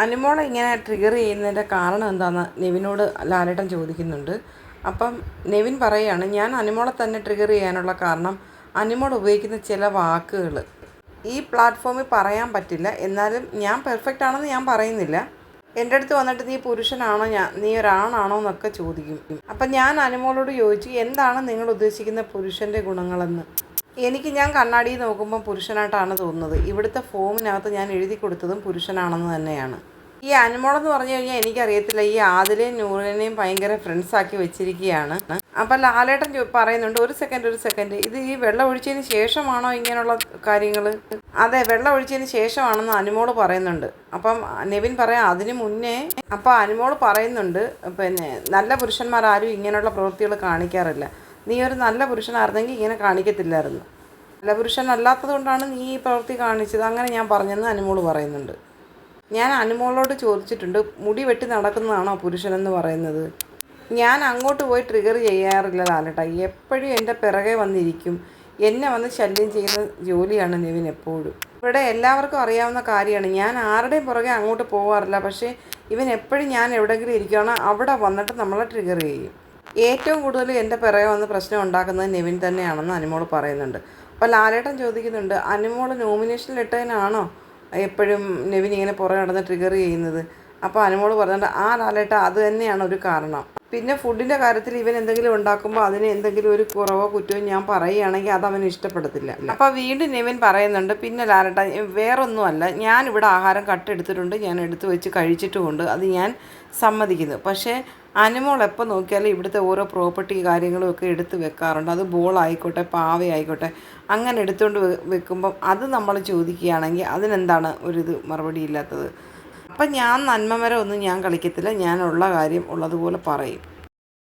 അനുമോളെ ഇങ്ങനെ ട്രിഗർ ചെയ്യുന്നതിൻ്റെ കാരണം എന്താണെന്ന് നെവിനോട് ലാലേട്ടൻ ചോദിക്കുന്നുണ്ട്. അപ്പം നെവിൻ പറയുകയാണ്, ഞാൻ അനുമോളെ തന്നെ ട്രിഗർ ചെയ്യാനുള്ള കാരണം അനുമോൾ ഉപയോഗിക്കുന്ന ചില വാക്കുകൾ ഈ പ്ലാറ്റ്ഫോമിൽ പറയാൻ പറ്റില്ല. എന്നാലും ഞാൻ പെർഫെക്റ്റ് ആണെന്ന് ഞാൻ പറയുന്നില്ല. എൻ്റെ അടുത്ത് വന്നിട്ട് നീ പുരുഷനാണോ, നീ ഒരാണാണോ എന്നൊക്കെ ചോദിക്കും. അപ്പം ഞാൻ അനുമോളോട് ചോദിച്ചു, എന്താണ് നിങ്ങൾ ഉദ്ദേശിക്കുന്ന പുരുഷൻ്റെ ഗുണങ്ങളെന്ന്. ഞാൻ കണ്ണാടിയിൽ നോക്കുമ്പോൾ പുരുഷനായിട്ടാണ് തോന്നുന്നത്. ഇവിടുത്തെ ഫോമിനകത്ത് ഞാൻ എഴുതി കൊടുത്തതും പുരുഷനാണെന്ന് തന്നെയാണ്. ഈ അനുമോളെന്ന് പറഞ്ഞു കഴിഞ്ഞാൽ എനിക്കറിയത്തില്ല, ഈ ആദിലയും നൂറിനെയും ഭയങ്കര ഫ്രണ്ട്സാക്കി വെച്ചിരിക്കുകയാണ്. അപ്പം ലാലേട്ടൻ പറയുന്നുണ്ട്, ഒരു സെക്കൻഡ്, ഇത് ഈ വെള്ളം ഒഴിച്ചതിന് ശേഷമാണോ ഇങ്ങനെയുള്ള കാര്യങ്ങൾ? അതെ, വെള്ളം ഒഴിച്ചതിന് ശേഷമാണെന്ന് അനുമോള് പറയുന്നുണ്ട്. അപ്പം നെവിൻ പറയാം അതിന് മുന്നേ. അപ്പം അനുമോള് പറയുന്നുണ്ട്, പിന്നെ നല്ല പുരുഷന്മാരാരും ഇങ്ങനെയുള്ള പ്രവൃത്തികൾ കാണിക്കാറില്ല. നീ ഒരു നല്ല പുരുഷനായിരുന്നെങ്കിൽ ഇങ്ങനെ കാണിക്കത്തില്ലായിരുന്നു. നല്ല പുരുഷനല്ലാത്തത് കൊണ്ടാണ് നീ ഈ പ്രവൃത്തി കാണിച്ചത്, അങ്ങനെ ഞാൻ പറഞ്ഞെന്ന് അനുമോള് പറയുന്നുണ്ട്. ഞാൻ അനുമോളോട് ചോദിച്ചിട്ടുണ്ട്, മുടി വെട്ടി നടക്കുന്നതാണോ പുരുഷനെന്ന് പറയുന്നത്? ഞാൻ അങ്ങോട്ട് പോയി ട്രിഗർ ചെയ്യാറില്ല ലാലേട്ടാ. എപ്പോഴും എൻ്റെ പിറകെ വന്നിരിക്കും. എന്നെ വന്ന് ശല്യം ചെയ്യുന്ന ജോലിയാണ് നെവിൻ എപ്പോഴും. ഇവിടെ എല്ലാവർക്കും അറിയാവുന്ന കാര്യമാണ്, ഞാൻ ആരുടെയും പുറകെ അങ്ങോട്ട് പോകാറില്ല. പക്ഷേ ഇവൻ എപ്പോഴും ഞാൻ എവിടെയെങ്കിലും ഇരിക്കുകയാണ്, അവിടെ വന്നിട്ട് നമ്മളെ ട്രിഗർ ചെയ്യും. ഏറ്റവും കൂടുതൽ എൻ്റെ പിറകെ വന്ന് പ്രശ്നം ഉണ്ടാക്കുന്നത് നെവിൻ തന്നെയാണെന്ന് അനുമോൾ പറയുന്നുണ്ട്. അപ്പോൾ ലാലേട്ടൻ ചോദിക്കുന്നുണ്ട്, അനുമോൾ നോമിനേഷനിലിട്ടതിനാണോ എപ്പോഴും നെവിൻ ഇങ്ങനെ പുറകെ നടന്ന് ട്രിഗർ ചെയ്യുന്നത്? അപ്പോൾ അനുമോൾ പറഞ്ഞിട്ട്, ആ ലാലേട്ട, അത് തന്നെയാണ് ഒരു കാരണം. പിന്നെ ഫുഡിൻ്റെ കാര്യത്തിൽ ഇവൻ എന്തെങ്കിലും ഉണ്ടാക്കുമ്പോൾ അതിന് എന്തെങ്കിലും ഒരു കുറവോ കുറ്റമോ ഞാൻ പറയുകയാണെങ്കിൽ അത് അവന് ഇഷ്ടപ്പെടത്തില്ല. അപ്പോൾ വീണ്ടും നെവിൻ പറയുന്നുണ്ട്, പിന്നെ ലാലേട്ട, വേറൊന്നുമല്ല, ഞാനിവിടെ ആഹാരം കട്ടെടുത്തിട്ടുണ്ട്, ഞാൻ എടുത്തു വെച്ച് കഴിച്ചിട്ടുമുണ്ട്, അത് ഞാൻ സമ്മതിക്കുന്നു. പക്ഷേ അനുമോൾ എപ്പോൾ നോക്കിയാലും ഇവിടുത്തെ ഓരോ പ്രോപ്പർട്ടി കാര്യങ്ങളും ഒക്കെ എടുത്ത് വെക്കാറുണ്ട്. അത് ബോളായിക്കോട്ടെ പാവയായിക്കോട്ടെ, അങ്ങനെ എടുത്തുകൊണ്ട് വെക്കുമ്പം അത് നമ്മൾ ചോദിക്കുകയാണെങ്കിൽ അതിനെന്താണ് ഒരിത് മറുപടി ഇല്ലാത്തത്? അപ്പം ഞാൻ നന്മമരം ഒന്നും ഞാൻ കളിക്കത്തില്ല, ഞാനുള്ള കാര്യം ഉള്ളതുപോലെ പറയും.